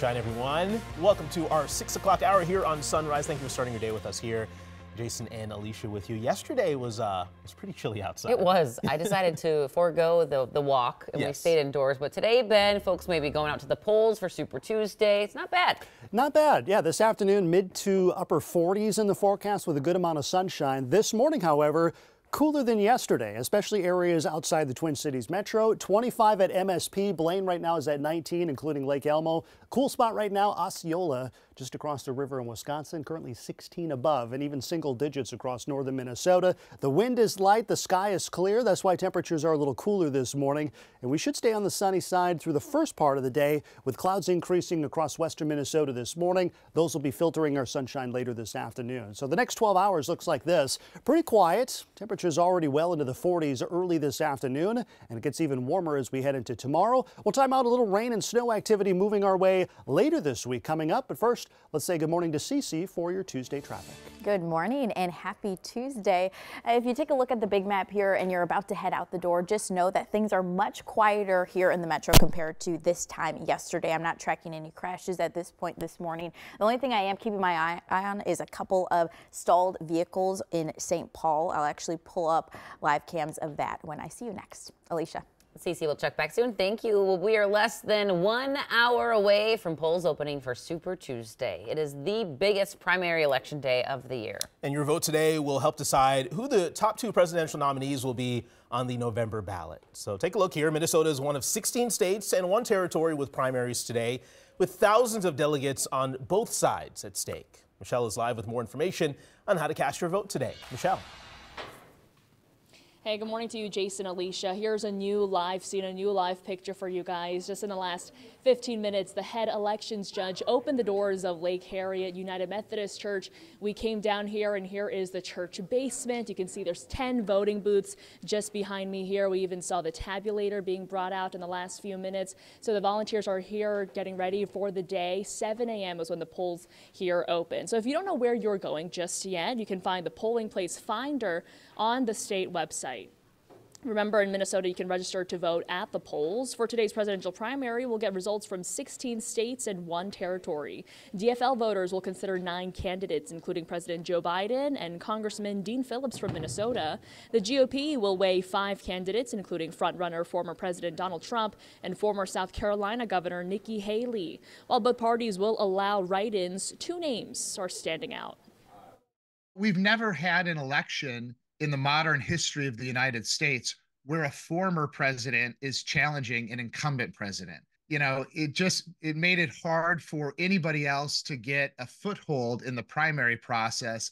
sunshine, everyone. Welcome to our 6 o'clock hour here on Sunrise. Thank you for starting your day with us here. Jason and Alicia with you. Yesterday was pretty chilly outside. It was. I decided to forego the walk, and we stayed indoors. But today, Ben, folks may be going out to the polls for Super Tuesday. It's not bad. Not bad. Yeah, this afternoon, mid to upper 40s in the forecast with a good amount of sunshine. This morning, however, cooler than yesterday, especially areas outside the Twin Cities metro. 25 at MSP. Blaine right now is at 19, including Lake Elmo. Cool spot right now, Osceola, just across the river in Wisconsin, currently 16 above, and even single digits across northern Minnesota. The wind is light, the sky is clear. That's why temperatures are a little cooler this morning. And we should stay on the sunny side through the first part of the day, with clouds increasing across western Minnesota this morning. Those will be filtering our sunshine later this afternoon. So the next 12 hours looks like this. Pretty quiet. Temperatures already well into the 40s early this afternoon, and it gets even warmer as we head into tomorrow. We'll time out a little rain and snow activity moving our way later this week coming up. But first, let's say good morning to Cece for your Tuesday traffic. Good morning and happy Tuesday. If you take a look at the big map here and you're about to head out the door, just know that things are much quieter here in the metro compared to this time yesterday. I'm not tracking any crashes at this point this morning. The only thing I am keeping my eye on is a couple of stalled vehicles in St. Paul. I'll actually pull up live cams of that when I see you next. Alicia. Cece will check back soon. Thank you. We are less than 1 hour away from polls opening for Super Tuesday. It is the biggest primary election day of the year. And your vote today will help decide who the top 2 presidential nominees will be on the November ballot. So take a look here. Minnesota is one of 16 states and 1 territory with primaries today, with thousands of delegates on both sides at stake. Michelle is live with more information on how to cast your vote today. Michelle. Hey, good morning to you, Jason, Alicia. Here's a new live scene, a new live picture for you guys. Just in the last 15 minutes, the head elections judge opened the doors of Lake Harriet United Methodist Church. We came down here, and here is the church basement. You can see there's 10 voting booths just behind me here. We even saw the tabulator being brought out in the last few minutes. So the volunteers are here getting ready for the day. 7 a.m. is when the polls here open. So if you don't know where you're going just yet, you can find the polling place finder on the state website. Remember, in Minnesota, you can register to vote at the polls. For today's presidential primary, we'll get results from 16 states and 1 territory. DFL voters will consider 9 candidates, including President Joe Biden and Congressman Dean Phillips from Minnesota. The GOP will weigh 5 candidates, including frontrunner former President Donald Trump and former South Carolina Governor Nikki Haley. While both parties will allow write-ins, 2 names are standing out. We've never had an election in the modern history of the United States where a former president is challenging an incumbent president. You know, it made it hard for anybody else to get a foothold in the primary process.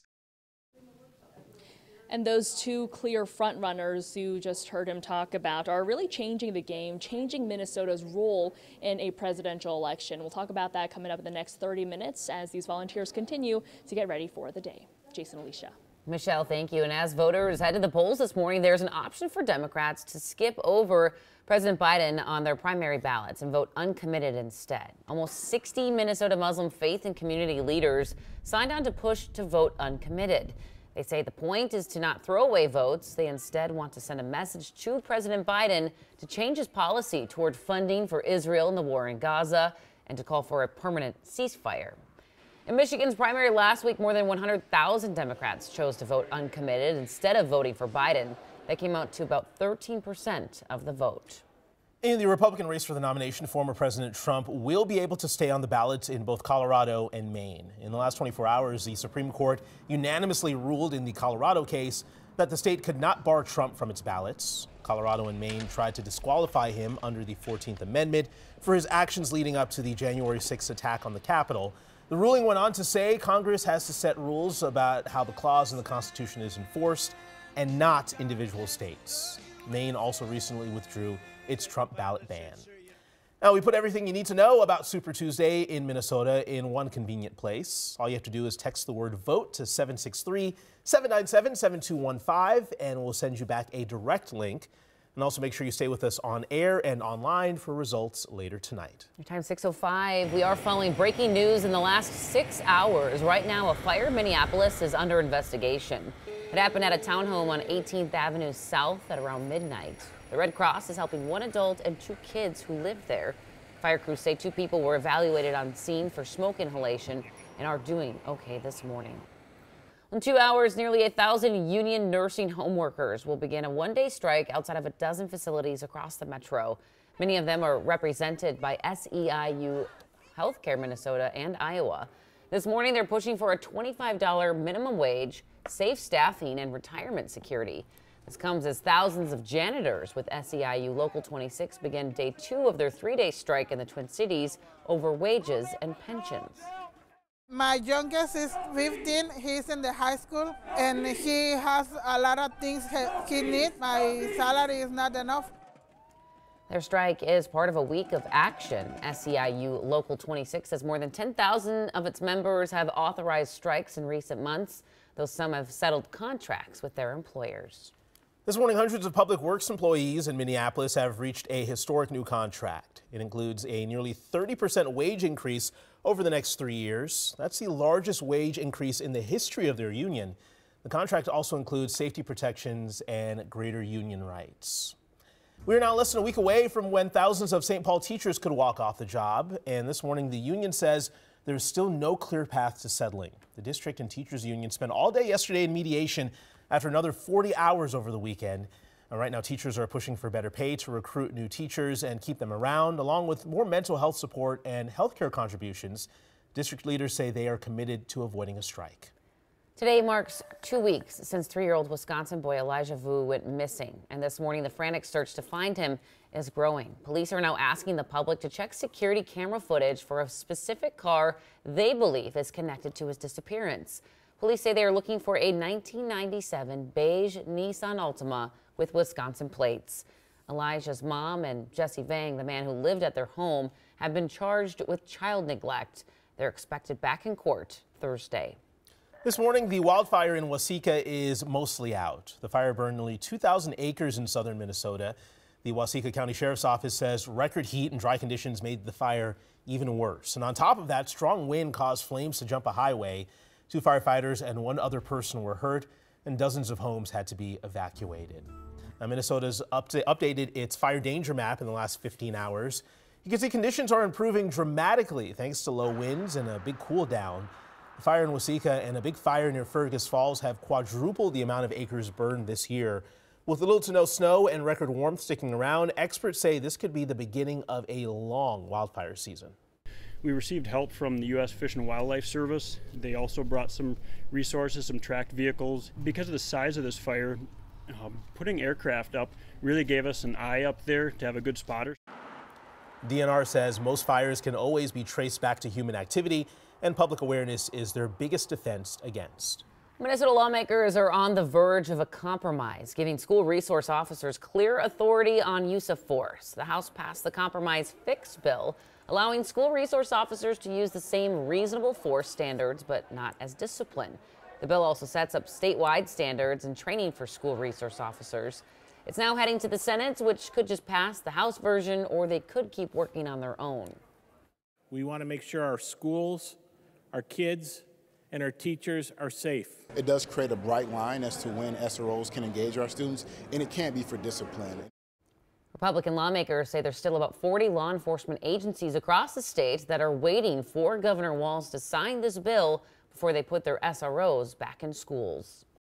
And those 2 clear frontrunners you just heard him talk about are really changing the game, changing Minnesota's role in a presidential election. We'll talk about that coming up in the next 30 minutes as these volunteers continue to get ready for the day. Jason, Alicia. Michelle, thank you. And as voters head to the polls this morning, there's an option for Democrats to skip over President Biden on their primary ballots and vote uncommitted instead. Almost 60 Minnesota Muslim faith and community leaders signed on to push to vote uncommitted. They say the point is to not throw away votes. They instead want to send a message to President Biden to change his policy toward funding for Israel in the war in Gaza and to call for a permanent ceasefire. In Michigan's primary last week, more than 100,000 Democrats chose to vote uncommitted instead of voting for Biden. That came out to about 13% of the vote. In the Republican race for the nomination, former President Trump will be able to stay on the ballot in both Colorado and Maine. In the last 24 hours, the Supreme Court unanimously ruled in the Colorado case that the state could not bar Trump from its ballots. Colorado and Maine tried to disqualify him under the 14th Amendment for his actions leading up to the January 6th attack on the Capitol. The ruling went on to say Congress has to set rules about how the clause in the Constitution is enforced and not individual states. Maine also recently withdrew its Trump ballot ban. Now, we put everything you need to know about Super Tuesday in Minnesota in one convenient place. All you have to do is text the word VOTE to 763-797-7215, and we'll send you back a direct link. And also make sure you stay with us on air and online for results later tonight. Your time 6:05. We are following breaking news in the last 6 hours. Right now, a fire in Minneapolis is under investigation. It happened at a townhome on 18th Avenue South at around midnight. The Red Cross is helping 1 adult and 2 kids who live there. Fire crews say 2 people were evaluated on scene for smoke inhalation and are doing okay this morning. In 2 hours, nearly 1,000 union nursing home workers will begin a one-day strike outside of a dozen facilities across the metro. Many of them are represented by SEIU Healthcare Minnesota and Iowa. This morning, they're pushing for a $25 minimum wage, safe staffing, and retirement security. This comes as thousands of janitors with SEIU Local 26 begin day 2 of their 3-day strike in the Twin Cities over wages and pensions. My youngest is 15. He's in the high school, and he has a lot of things he needs. My salary is not enough. Their strike is part of a week of action. SEIU Local 26 says more than 10,000 of its members have authorized strikes in recent months, though some have settled contracts with their employers. This morning, hundreds of public works employees in Minneapolis have reached a historic new contract. It includes a nearly 30% wage increase over the next 3 years. That's the largest wage increase in the history of their union. The contract also includes safety protections and greater union rights. We are now less than a week away from when thousands of St. Paul teachers could walk off the job. And this morning, the union says there's still no clear path to settling. The district and teachers union spent all day yesterday in mediation after another 40 hours over the weekend. And right now, teachers are pushing for better pay to recruit new teachers and keep them around, along with more mental health support and healthcare contributions. District leaders say they are committed to avoiding a strike. Today marks 2 weeks since 3-year-old Wisconsin boy Elijah Vu went missing. And this morning, the frantic search to find him is growing. Police are now asking the public to check security camera footage for a specific car they believe is connected to his disappearance. Police say they are looking for a 1997 beige Nissan Altima with Wisconsin plates. Elijah's mom and Jesse Vang, the man who lived at their home, have been charged with child neglect. They're expected back in court Thursday. This morning, the wildfire in Waseca is mostly out. The fire burned nearly 2,000 acres in southern Minnesota. The Waseca County Sheriff's Office says record heat and dry conditions made the fire even worse. And on top of that, strong wind caused flames to jump a highway. 2 firefighters and 1 other person were hurt, and dozens of homes had to be evacuated. Now, Minnesota's updated its fire danger map in the last 15 hours. You can see conditions are improving dramatically thanks to low winds and a big cool down. The fire in Waseca and a big fire near Fergus Falls have quadrupled the amount of acres burned this year. With little to no snow and record warmth sticking around, experts say this could be the beginning of a long wildfire season. We received help from the U.S. Fish and Wildlife Service. They also brought some resources, some tracked vehicles. Because of the size of this fire, putting aircraft up really gave us an eye up there to have a good spotter. DNR says most fires can always be traced back to human activity, and public awareness is their biggest defense against. Minnesota lawmakers are on the verge of a compromise, giving school resource officers clear authority on use of force. The House passed the Compromise Fix bill, allowing school resource officers to use the same reasonable force standards, but not as discipline. The bill also sets up statewide standards and training for school resource officers. It's now heading to the Senate, which could just pass the House version, or they could keep working on their own. We want to make sure our schools, our kids, and our teachers are safe. It does create a bright line as to when SROs can engage our students, and it can't be for discipline. Republican lawmakers say there's still about 40 law enforcement agencies across the state that are waiting for Governor Walz to sign this bill before they put their SROs back in schools.